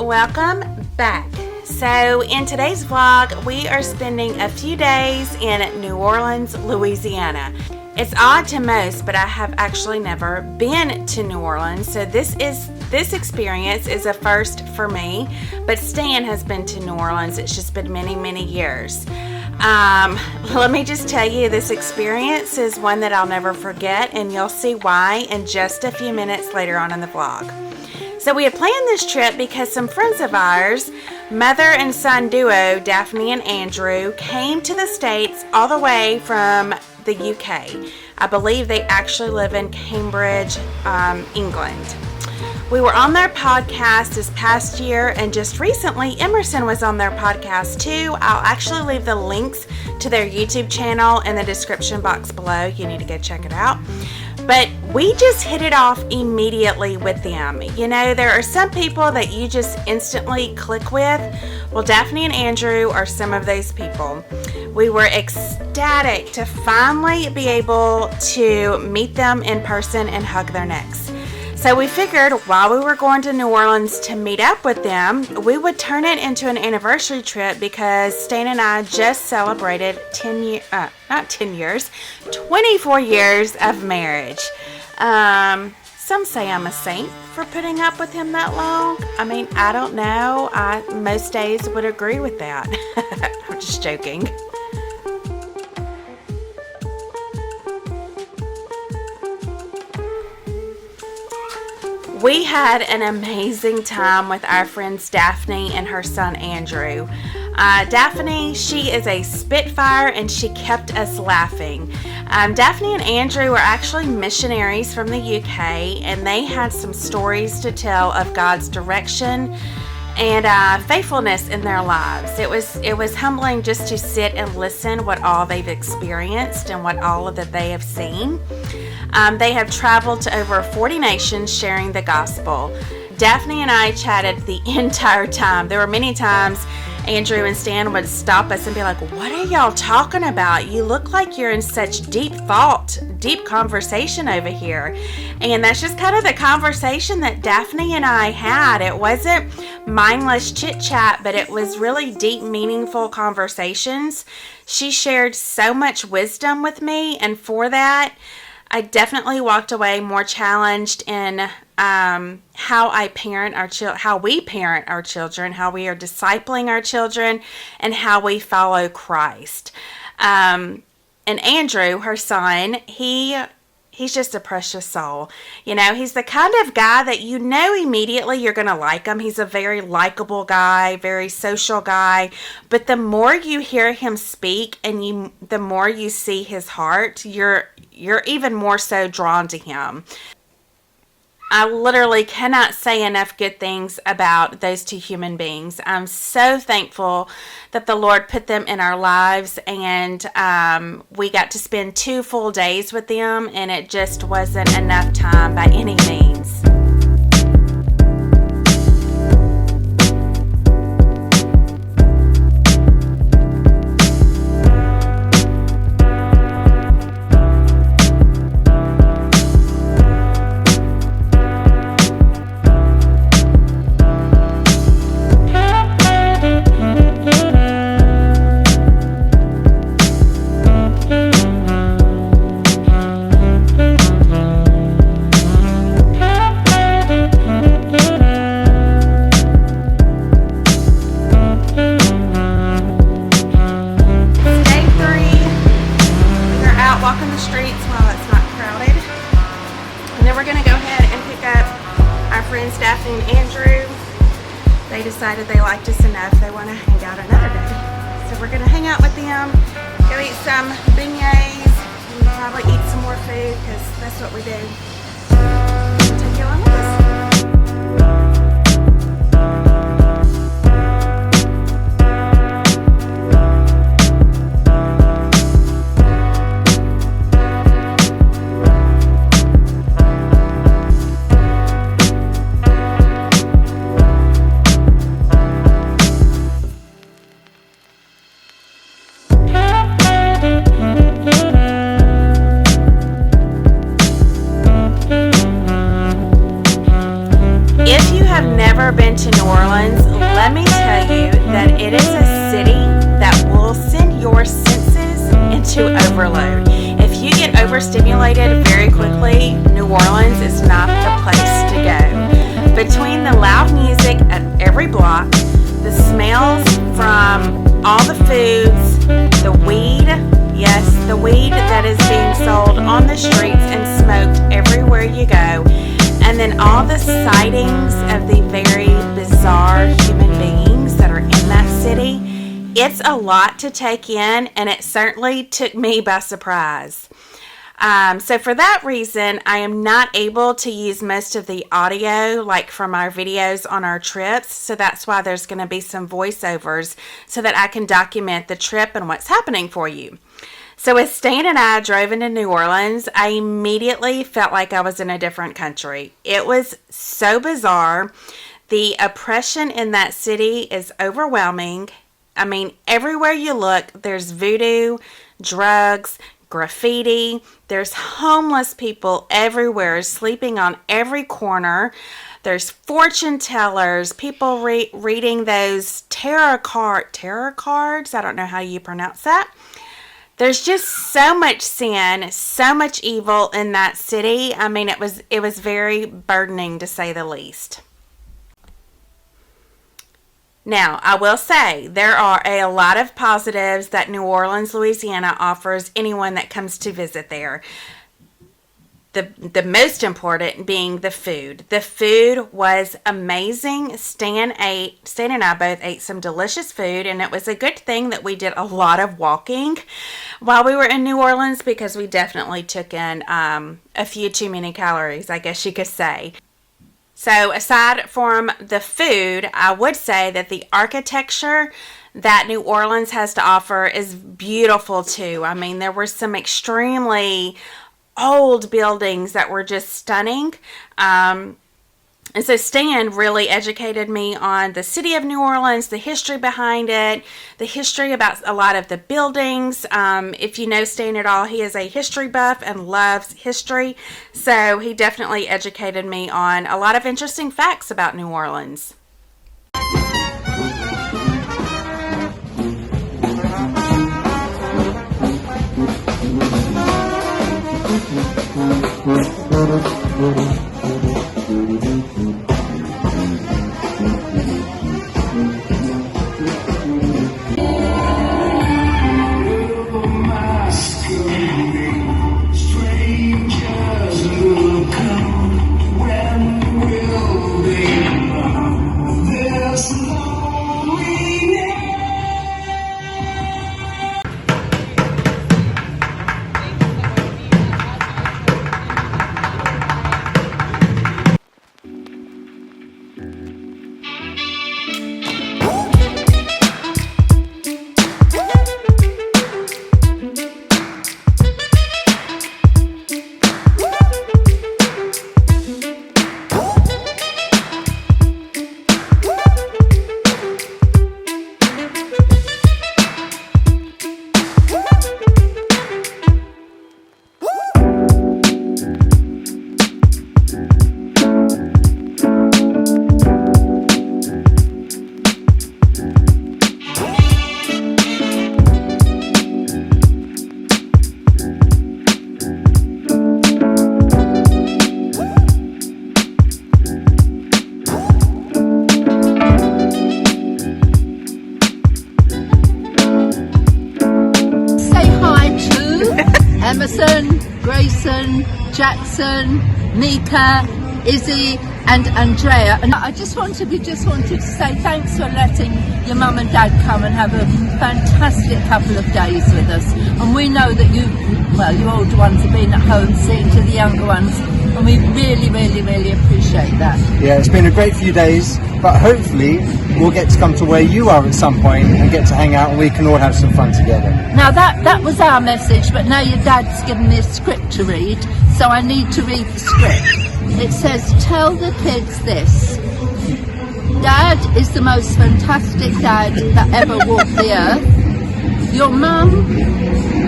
welcome back. So in today's vlog, we are spending a few days in New Orleans, Louisiana. It's odd to most, but I have actually never been to New Orleans, so this experience is a first for me. But Stan has been to New Orleans. It's just been many years. Let me just tell you, this experience is one that I'll never forget, and you'll see why in just a few minutes later on in the vlog. So we had planned this trip because some friends of ours, mother and son duo, Daphne and Andrew, came to the States all the way from the UK. I believe they actually live in Cambridge, England. We were on their podcast this past year, and just recently Emerson was on their podcast too. I'll actually leave the links to their YouTube channel in the description box below. You need to go check it out. But we just hit it off immediately with them. You know, there are some people that you just instantly click with. Well, Daphne and Andrew are some of those people. We were ecstatic to finally be able to meet them in person and hug their necks. So we figured while we were going to New Orleans to meet up with them, we would turn it into an anniversary trip because Stan and I just celebrated 24 years of marriage. Some say I'm a saint for putting up with him that long. I mean, I don't know. Most days would agree with that. I'm just joking. We had an amazing time with our friends Daphne and her son Andrew. Daphne, she is a spitfire, and she kept us laughing. Daphne and Andrew were actually missionaries from the UK, and they had some stories to tell of God's direction and faithfulness in their lives. It was humbling just to sit and listen what all they've experienced and what all that they have seen. They have traveled to over 40 nations sharing the gospel. Daphne and I chatted the entire time. There were many times Andrew and Stan would stop us and be like, "What are y'all talking about? You look like you're in such deep thought, deep conversation over here." And that's just kind of the conversation that Daphne and I had. It wasn't mindless chit chat, but it was really deep, meaningful conversations. She shared so much wisdom with me, and for that, I definitely walked away more challenged in how we parent our children, how we are discipling our children, and how we follow Christ. And Andrew, her son, he's just a precious soul. You know, he's the kind of guy that you know immediately you're going to like him. He's a very likable guy, very social guy. But the more you hear him speak and the more you see his heart, you're even more so drawn to him. I literally cannot say enough good things about those two human beings. I'm so thankful that the Lord put them in our lives, and we got to spend 2 full days with them, and it just wasn't enough time by any means. Daphne and Andrew, they decided they liked us enough. They want to hang out another day. So we're going to hang out with them, go eat some beignets, and probably eat some more food because that's what we do. Take you along with us. never been to New Orleans, let me tell you that it is a city that will send your senses into overload. If you get overstimulated very quickly, New Orleans is not the place to go. Between the loud music at every block, the smells from all the foods, the weed, yes, the weed that is being sold on the streets and smoked everywhere you go, and then all the sightings of the very bizarre human beings that are in that city, it's a lot to take in, and it certainly took me by surprise. So for that reason, I am not able to use most of the audio like from our videos on our trips. So that's why there's going to be some voiceovers so that I can document the trip and what's happening for you. So as Stan and I drove into New Orleans, I immediately felt like I was in a different country. It was so bizarre. The oppression in that city is overwhelming. I mean, everywhere you look, there's voodoo, drugs, graffiti. There's homeless people everywhere, sleeping on every corner. There's fortune tellers, people reading those tarot cards. I don't know how you pronounce that. There's just so much sin, so much evil in that city. I mean, it was very burdening, to say the least. Now, I will say there are a lot of positives that New Orleans, Louisiana offers anyone that comes to visit there. The most important being the food. The food was amazing. Stan and I both ate some delicious food, and it was a good thing that we did a lot of walking while we were in New Orleans, because we definitely took in a few too many calories, I guess you could say. So aside from the food, I would say that the architecture that New Orleans has to offer is beautiful too. I mean, there were some extremely old buildings that were just stunning. And so Stan really educated me on the city of New Orleans, the history behind it, the history about a lot of the buildings. If you know Stan at all, he is a history buff and loves history. So he definitely educated me on a lot of interesting facts about New Orleans. Emerson, Grayson, Jackson, Mika, Izzy and Andrea, and I just wanted to say thanks for letting your mum and dad come and have a fantastic couple of days with us. And we know that you older ones have been at home seeing to the younger ones, and we really appreciate that. Yeah, it's been a great few days, but hopefully we'll get to come to where you are at some point and get to hang out, and we can all have some fun together. Now that was our message, but now your dad's given me a script to read, so I need to read the script. It says, tell the kids this: Dad is the most fantastic dad that ever walked the earth. Your mum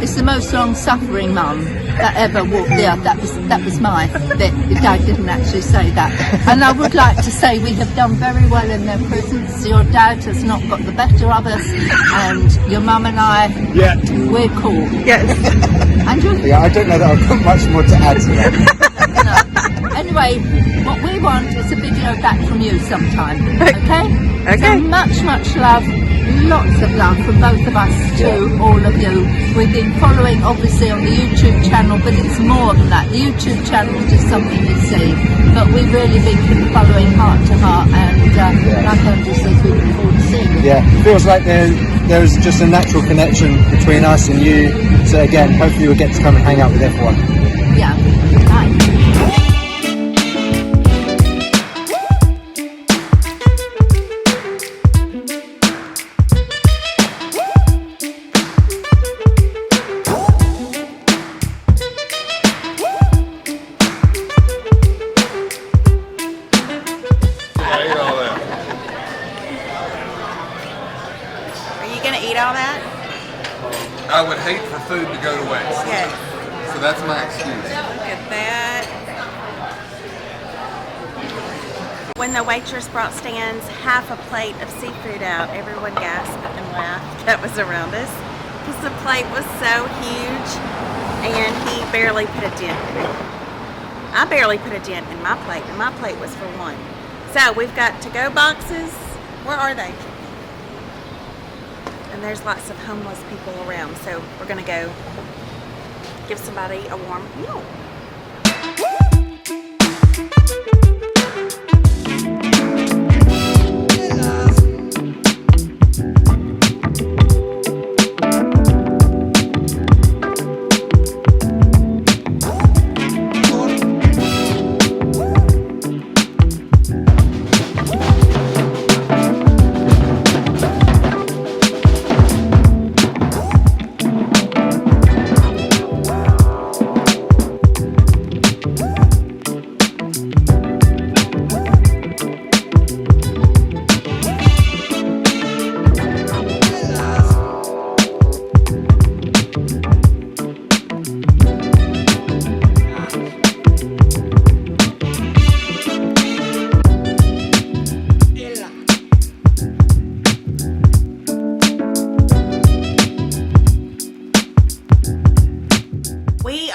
is the most long-suffering mum. that ever walked there. That was my bit. Your dad didn't actually say that. And I would like to say we have done very well in their presence. Your dad has not got the better of us, and your mum and I, we're cool. Yes. Andrew? Yeah, I don't know that I've got much more to add to that. No. Anyway, what we want is a video back from you sometime. Okay? Okay. So much love. Lots of love from both of us to all of you. We've been following obviously on the YouTube channel, but it's more than that. The YouTube channel is just something you see, but we've really been following heart to heart, and like Andrew says, we look forward to seeing you. Yeah, feels like there's just a natural connection between us and you. So again, hopefully we'll get to come and hang out with everyone. Yeah. Bye. I would hate for food to go to waste. Yes. So that's my excuse. Look at that. When the waitress brought Stan's half a plate of seafood out, everyone gasped and laughed that was around us because the plate was so huge and he barely put a dent in it. I barely put a dent in my plate, and my plate was for one. So we've got to-go boxes. Where are they? And there's lots of homeless people around, so we're gonna go give somebody a warm meal.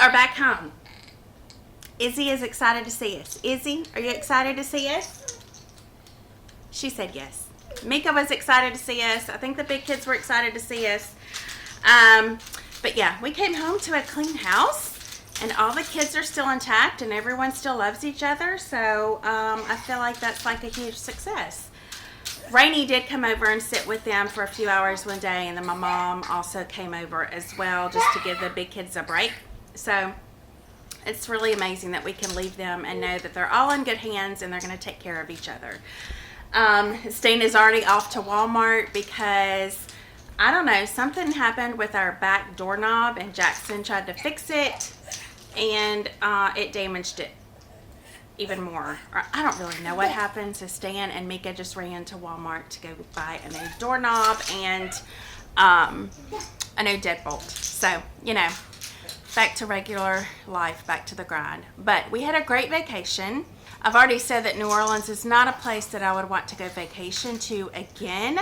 Are back home. Izzy is excited to see us. Izzy, are you excited to see us? She said yes. Mika was excited to see us. I think the big kids were excited to see us. But yeah, we came home to a clean house, and all the kids are still intact, and everyone still loves each other. So I feel like that's like a huge success. Rainey did come over and sit with them for a few hours one day, and then my mom also came over as well, just to give the big kids a break. So it's really amazing that we can leave them and know that they're all in good hands and they're going to take care of each other. Steen is already off to Walmart because, I don't know, something happened with our back doorknob, and Jackson tried to fix it, and it damaged it even more. Or, I don't really know what happened, so Stan and Mika just ran to Walmart to go buy a new doorknob and a new deadbolt. So, you know, back to regular life, back to the grind. But we had a great vacation. I've already said that New Orleans is not a place that I would want to go vacation to again.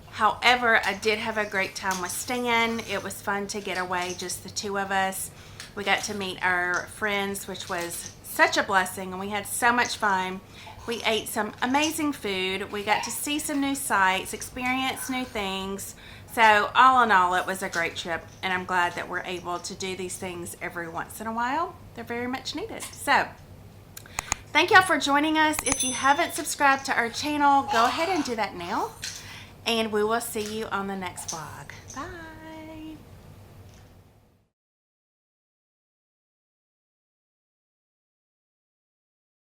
However, I did have a great time with Stan. It was fun to get away, just the two of us. We got to meet our friends, which was such a blessing, and we had so much fun. We ate some amazing food. We got to see some new sights, experience new things. So all in all, it was a great trip, and I'm glad that we're able to do these things every once in a while. They're very much needed. So thank y'all for joining us. If you haven't subscribed to our channel, go ahead and do that now, and we will see you on the next vlog.